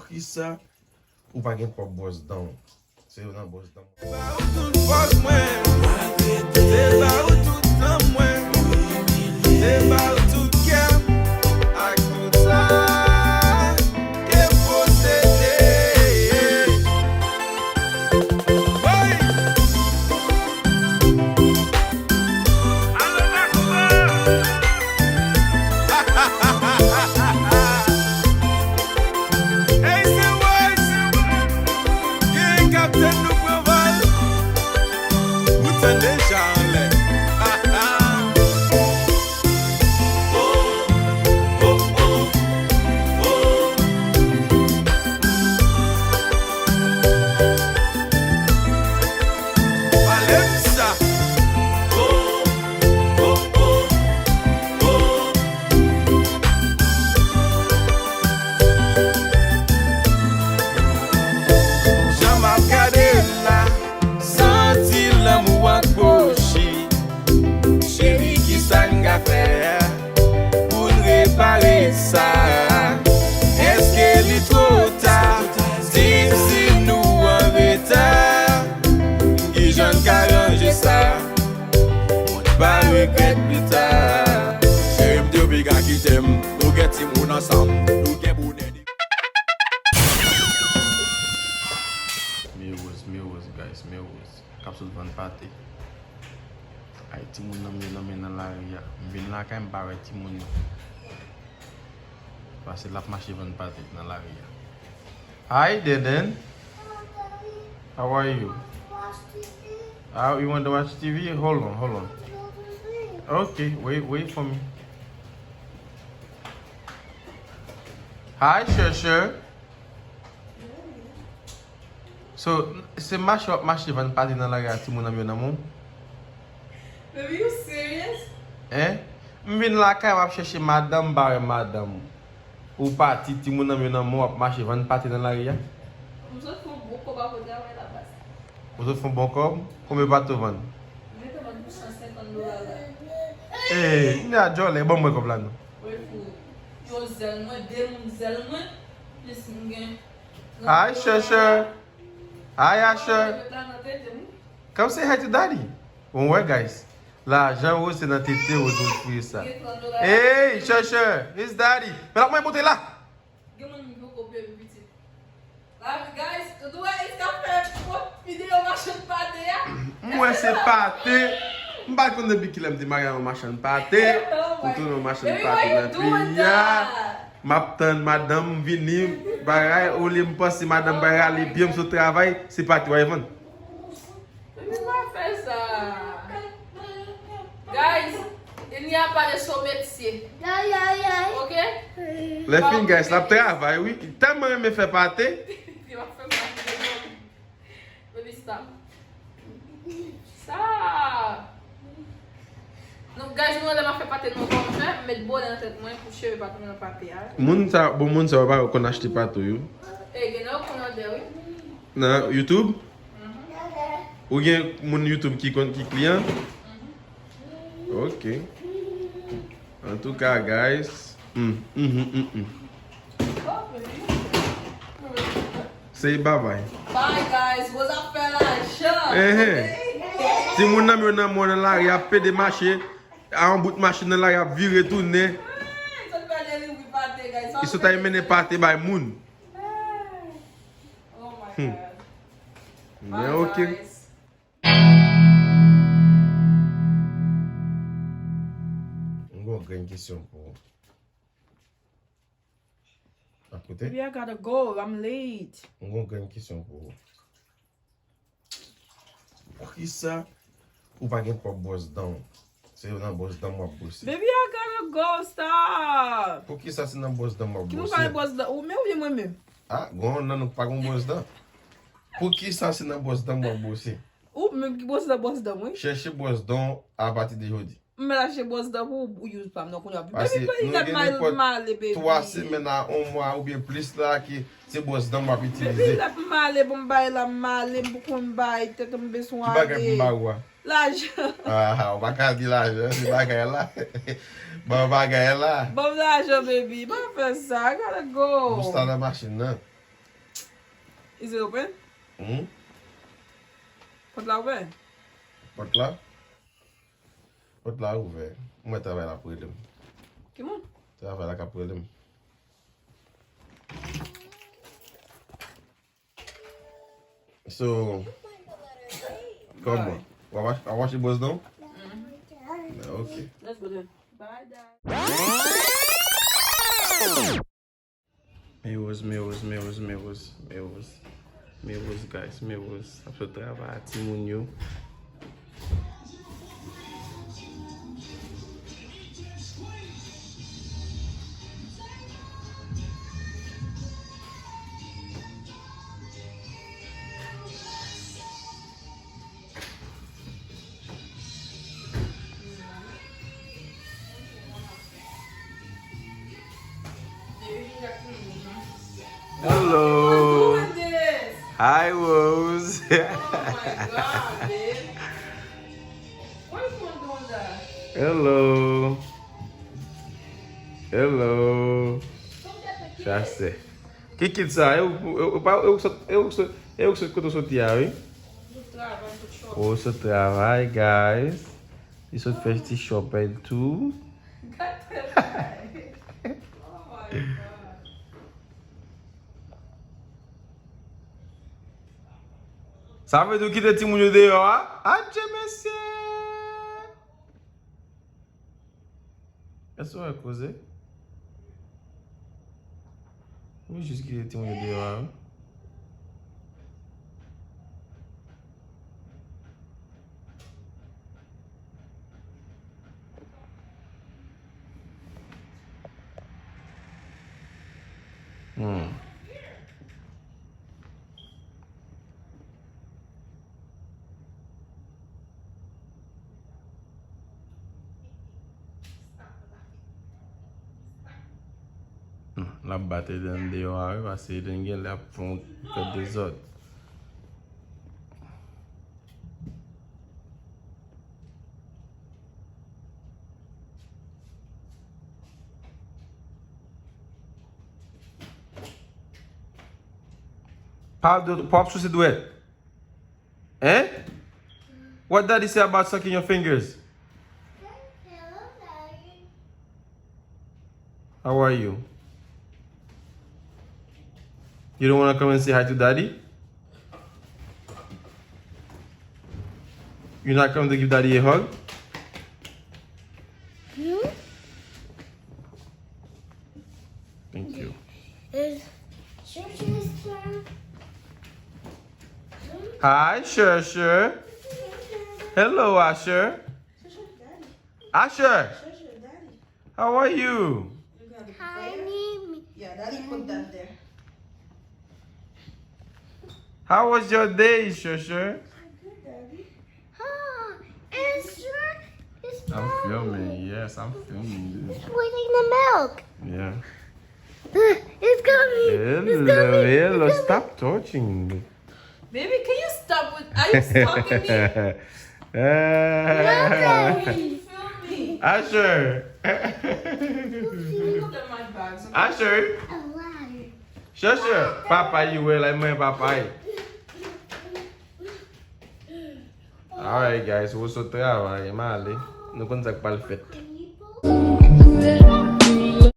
Por que ça? Ou pas gen pour boss down? C'est un boss down. Guys, capsule van pâté. Ay timoun nan la ria. Vin la quand barre timoun. Parce que la marché van pâté dans la ria. Hi Deden. How are you? You want to watch TV? Hold on. Okay, wait for me. Hi, sure. So, c'est marché van pâté dans la ria timoun nan mon. Baby, you serious? M'vin la kay wap chercher madame bare madame. Ou parti ti moun nan wap marché van pâté dans la ria. Nous autres font beaucoup de choses la base. Vous autres font bon comme? Combien bateau vendre? Je vais te vendre pour $150 là. Il y a jolé bon moi comme là non. Oui, pour yo zel moi, zel moi, plus m'gain. Hi, sure. Hi, Asher. Come say hi to daddy. On ouais guys. Là, Jean Rose c'est dans tété aux autres filles ça. Hey, sure. It's daddy. Mais là moi monter là. Guys, tu dois faire vidéo machin pâté. Moi c'est pâté. M'pas qu'on depuis qu'il aime démarrer en machin pâté. Pour tout le machin pâté dans pays. M'attend madame venir baray ou li m'passe madame baray aller bien sur travail, c'est pas toi Evan. Mais pas faire ça. Guys, il n'y a pas de son métier. OK? Les filles guys, la travail oui, tellement me fait pâté. Il va faire pâté. Baby stop. Ça. Donc, guys, nous allons faire pâté nous comme ça, mettre bon dans la tête, moi, pour cheveux pas comme dans pâté. Moun ça va pas qu'on achète pâté yo. Et il y a qu'on a derrière. Na YouTube? Ou gen moun YouTube qui client? OK. En tout cas, guys. Say bye bye. Bye guys, what's up fella? Si moun nan yon nan moun la, y a fait des marchés, en bout de machine là, y a viré tourner. Ils sont allés mener party by moun. Oh my god. Mais OK. On va une question pour côté. Baby, I gotta go. I'm late. On va une question pour qui ça ou pas gen pour boss down? C'est un boss down moi bosser. Baby, I gotta go. Stop. Pour qui ça c'est un boss down moi Qui nous bosser? parle boss down? Ou bien moi-même? Ah, gon nan pas gon boss down. Pour qui ça c'est un boss down moi bosser? Ou même qui boss down, oui? Chercher boss down à partir de aujourd'hui. Mais là, chez boss down, ou use pas, non, qu'on a vu. Parce que Baby, il a mal, baby. 3 semaines à 1 mois ou bien plus là qui c'est boss down m'a Baby, utiliser. il a mal, bon bail, la mal, pour qu'on bail, tête me besoin. Qui bagay pour bagwa? L'argent. Ah, on va pas dire l'argent, c'est bagay là. Bon bagay là. Bon l'argent, baby. Pas faire ça, I gotta go. Vous start la machine là. Is it open? Pot la ouvert? Pot la? Pot la ouvert. Mwen travay la pou edem. Ki moun? Travay la ka pou edem. So, come on. I wash the boys down? Okay. Let's go then. Bye, Dad. Meus, guys, meus. A pessoa trabalha, timounho. Hello. Who's doing this? Hi, Rose. Oh my God, babe. Why is one doing that? Hello. Hello. Já sei. Que ça? Eu sou que eu sou tiago, hein? O seu trabalho, guys. Isso fez de shopping too. Oh my God. Sabe do que tem timounho de ó? Ah, monsieur. É só uma coisa. Eu disse que tem um de ó. La bater dans dehors parce que il la font que des autres. Pop sous duet. Eh? What daddy say about sucking your fingers? Hello, Daddy. How are you? You don't want to come and say hi to daddy? You're not coming to give daddy a hug? Thank you. It's Shushu's turn. Hi, Sure. Hello, Asher. Asher, how are you? Tiny. Yeah, Daddy put that there. How was your day, Sure? Good, Daddy. Oh, it's sure. It's I'm filming. Yes, I'm filming. It's waiting the milk. Yeah. It's coming. Hello. Stop touching. Baby, can you stop with... Are you stalking me? Can you film me? Asher. Look at my bags. Asher. A ladder. Sure. Papa, you will like my papa. Alright, guys, vou só trabalhar, mas ali. Não consegue para o feito. Can you pull?